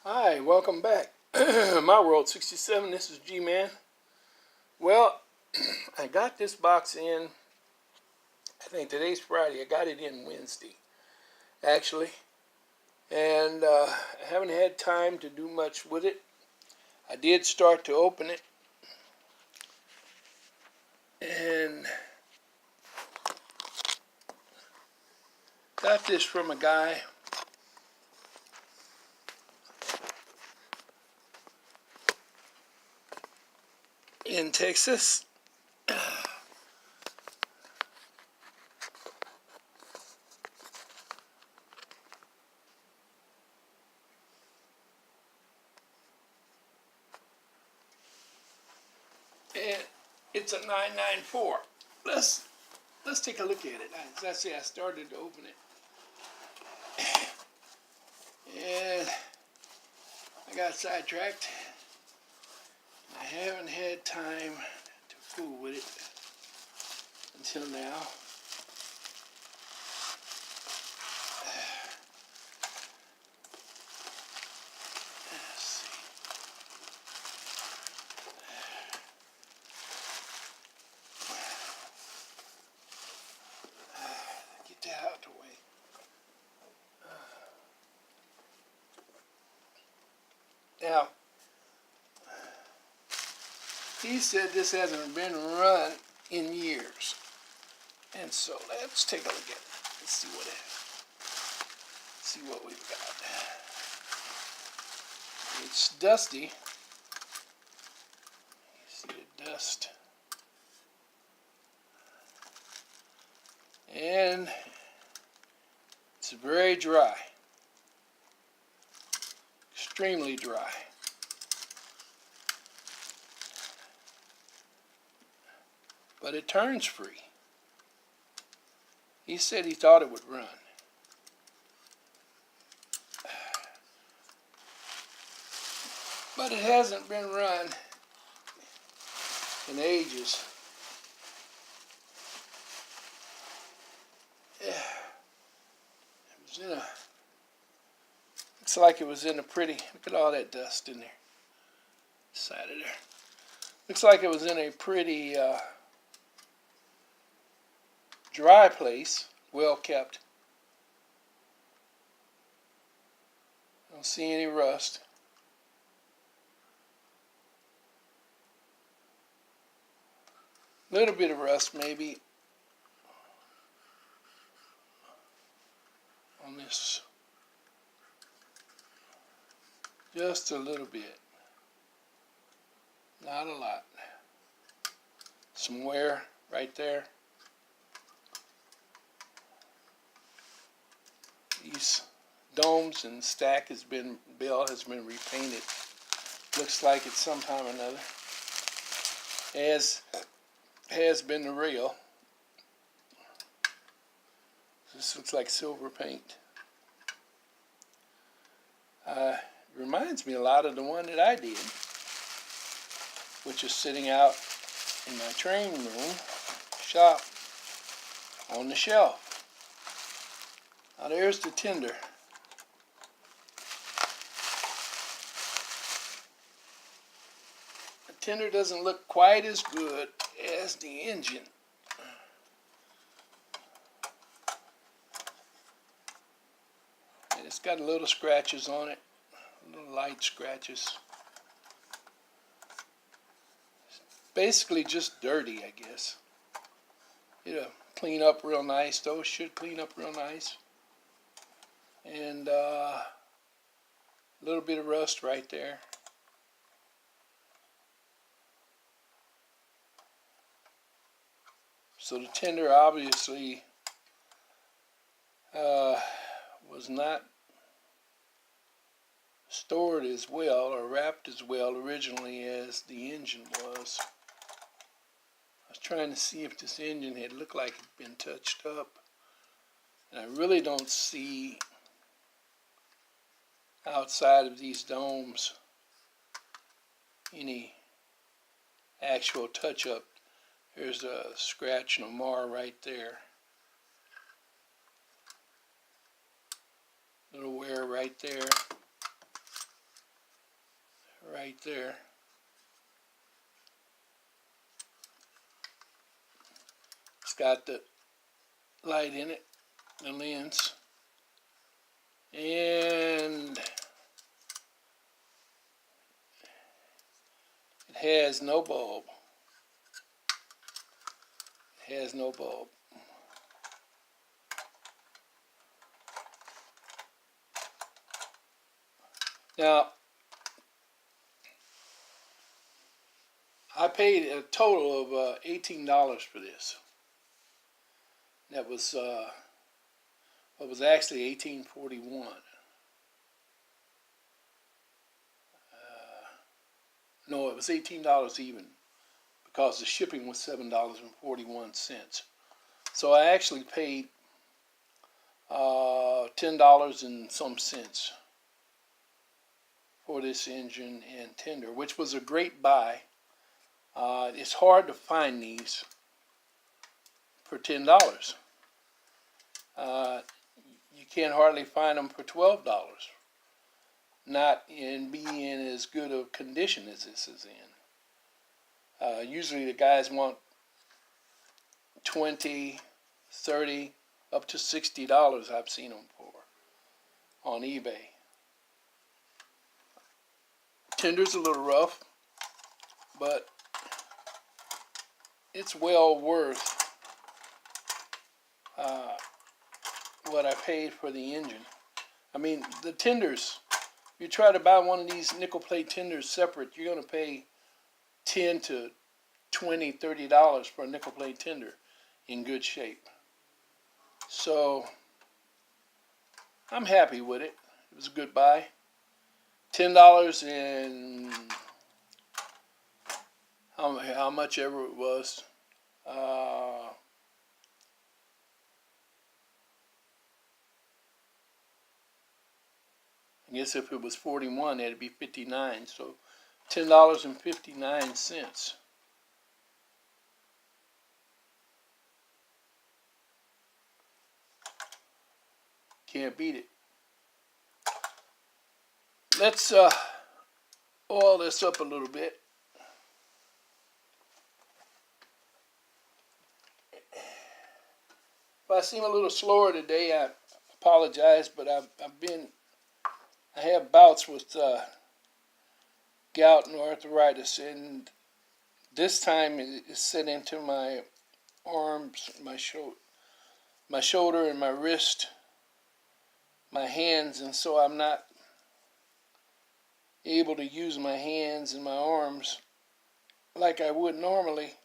Hi, welcome back. My World 67, this is G-Man. Well, I got this box in, I think today's Friday. I got it in Wednesday, actually. And I haven't had time to do much with it. I did start to open it. And got this from a guy in Texas. And it's a 994. Let's take a look at it. As I say, I started to open it. And I got sidetracked. I haven't had time to fool with it until now. Let's see. Get that out of the way. Now, he said this hasn't been run in years. And so let's take a look at it. Let's see what we've got. It's dusty. You see the dust. And it's very dry. Extremely dry. But it turns free. He said he thought it would run. But it hasn't been run in ages. Yeah. It was in a, looks like it was in a pretty, look at all that dust in there. Side of there. Looks like it was in a pretty dry place, well kept. Don't see any rust. Little bit of rust maybe on this. Just a little bit. Not a lot. Some wear right there. These domes and stack bell has been repainted. Looks like it's sometime or another. As has been the rail. This looks like silver paint. Reminds me a lot of the one that I did, which is sitting out in my training room shop on the shelf. Now there's the tender. The tender doesn't look quite as good as the engine. And it's got little scratches on it, little light scratches. Basically just dirty, I guess. It'll clean up real nice though. Should clean up real nice. And a little bit of rust right there. So the tender obviously was not stored as well or wrapped as well originally as the engine was. I was trying to see if this engine had looked like it had been touched up. And I really don't see outside of these domes any actual touch-up. There's a scratch and a mar right there. Little wear right there. right there. It's got the light in it, the lens, and it has no bulb. It has no bulb. Now, I paid a total of $18 for this. That was what was actually $18.41. No, it was $18 even, because the shipping was $7.41. So I actually paid $10 and some cents for this engine and tender, which was a great buy. It's hard to find these for $10. You can't hardly find them for $12. Not in being as good a condition as this is in. Usually the guys want $20, $30, up to $60 I've seen them for on eBay. Tender's a little rough, but it's well worth what I paid for the engine. I mean, the tenders, if you try to buy one of these nickel plate tenders separate, you're going to pay $10 to $20, $30 for a nickel plate tender in good shape. So I'm happy with it. It was a good buy. $10 and how much ever it was. I guess if it was 41, it'd be 59. So $10.59. Can't beat it. Let's oil this up a little bit. If I seem a little slower today, I apologize, but I have bouts with gout and arthritis, and this time it's set into my arms, my shoulder and my wrist, my hands, and so I'm not able to use my hands and my arms like I would normally,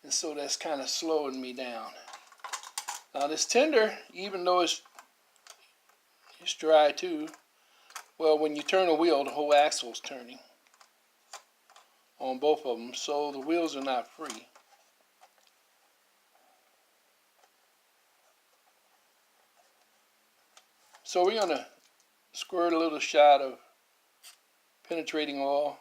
and so that's kind of slowing me down. Now this tender, even though it's dry too, well, when you turn a wheel, the whole axle's turning on both of them, so the wheels are not free. So we're going to squirt a little shot of penetrating oil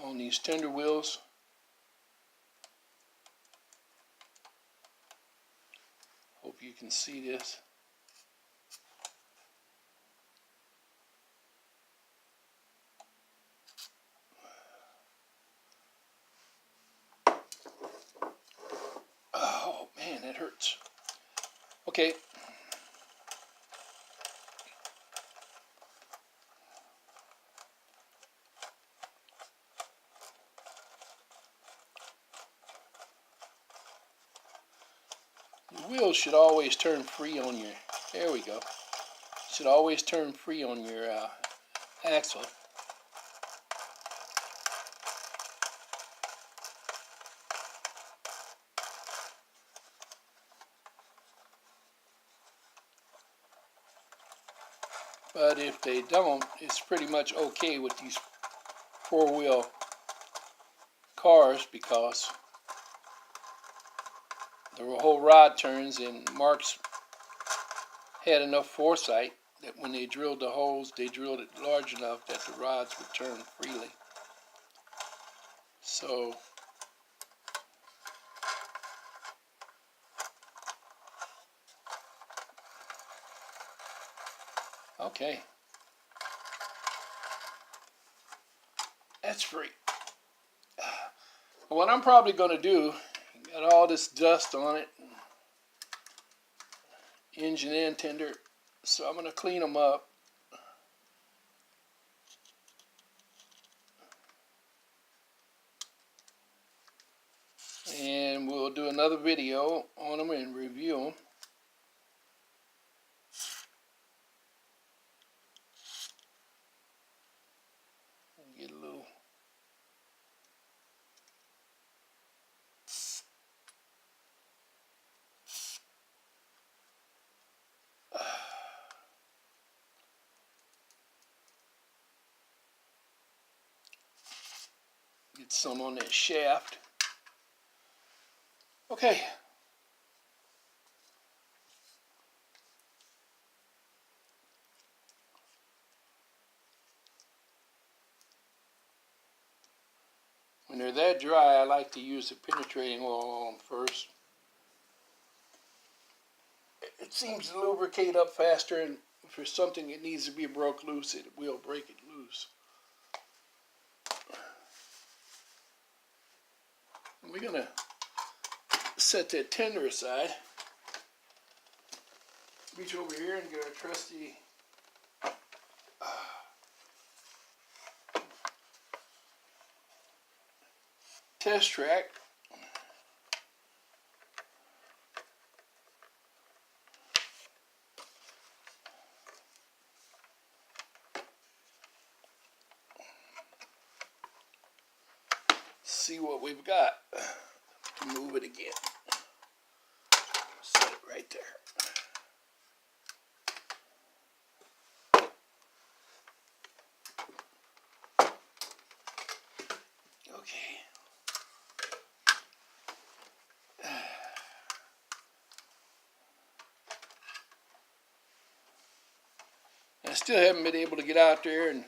on these tender wheels. Hope you can see this. Oh man, that hurts. Okay. The wheels should always turn free on your, there we go. Should always turn free on your axle. But if they don't, it's pretty much okay with these four-wheel cars, because the whole rod turns, and Marx had enough foresight that when they drilled the holes, they drilled it large enough that the rods would turn freely. So Okay. That's free. What I'm probably going to do, got all this dust on it, engine and tender, so I'm going to clean them up. And we'll do another video on them and review them. Get a little get some on that shaft. Okay. When they're that dry, I like to use the penetrating oil on them first. It seems to lubricate up faster, and if there's something that needs to be broke loose, it will break it loose. And we're going to set that tender aside. Reach over here and get our trusty test track. See what we've got. Move it again. Set it right there. Okay. I still haven't been able to get out there and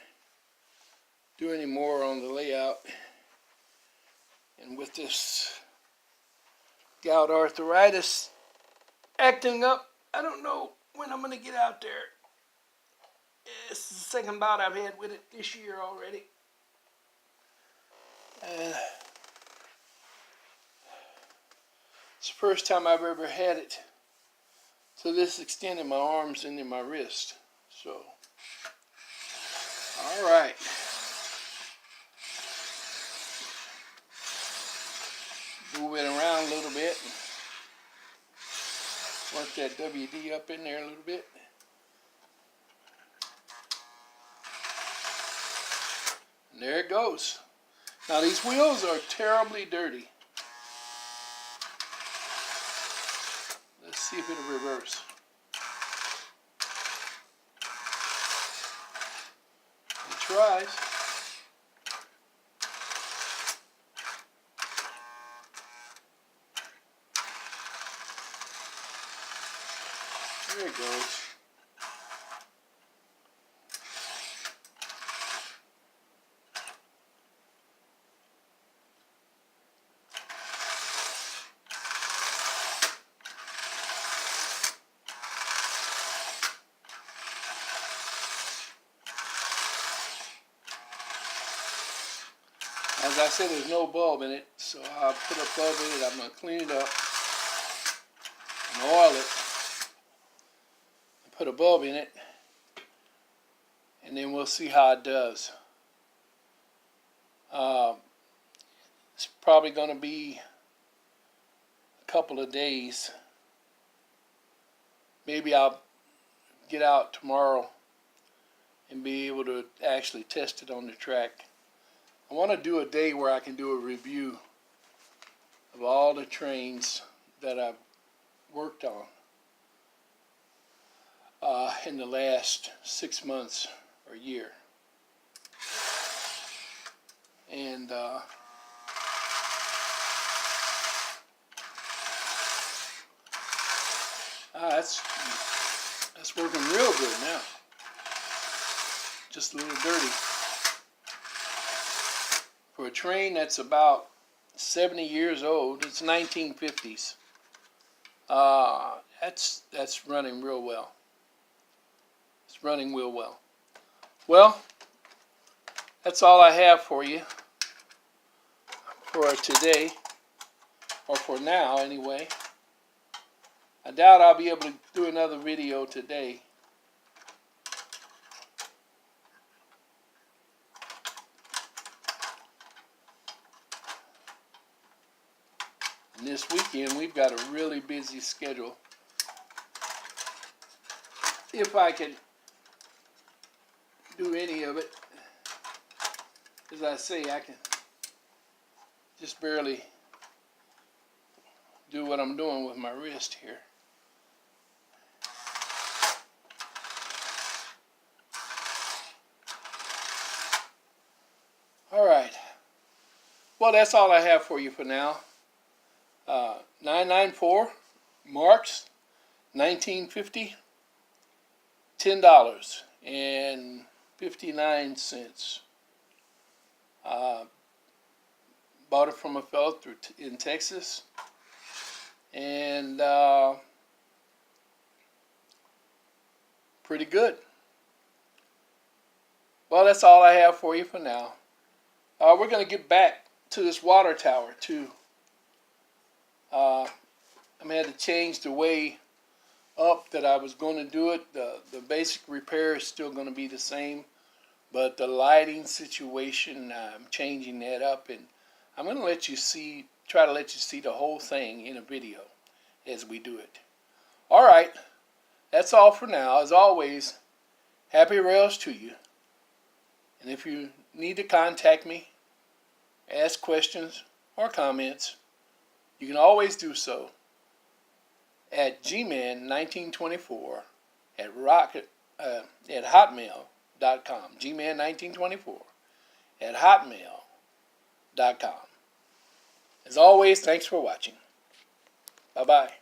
do any more on the layout. And with this gout arthritis acting up, I don't know when I'm going to get out there. It's the second bout I've had with it this year already. It's the first time I've ever had it to this extent in my arms and in my wrist. So, all right. Move it around a little bit. Work that WD up in there a little bit. And there it goes. Now these wheels are terribly dirty. Let's see if it'll reverse. It tries. There it goes. As I said, there's no bulb in it, so I'll put a bulb in it. I'm going to clean it up and oil it. Put a bulb in it, and then we'll see how it does. It's probably going to be a couple of days. Maybe I'll get out tomorrow and be able to actually test it on the track. I want to do a day where I can do a review of all the trains that I've worked on in the last 6 months or year. And that's working real good now. Just a little dirty. For a train that's about 70 years old, it's 1950s. That's running real well. It's running real well. Well, that's all I have for you for today, or for now anyway. I doubt I'll be able to do another video today. And this weekend we've got a really busy schedule. If I can do any of it, as I say, I can just barely do what I'm doing with my wrist here. All right. Well, that's all I have for you for now. 994 Marx, 1950, $10.59. Bought it from a fellow in Texas, and pretty good. Well, that's all I have for you for now. We're going to get back to this water tower too. I'm going to have to change the way up that I was going to do it. The basic repair is still going to be the same, but the lighting situation, I'm changing that up, and I'm going to try to let you see the whole thing in a video as we do it. All right, that's all for now. As always, happy rails to you. And if you need to contact me, ask questions or comments, you can always do so at gman1924 at hotmail.com. gman1924 at hotmail.com. As always, thanks for watching. Bye-bye.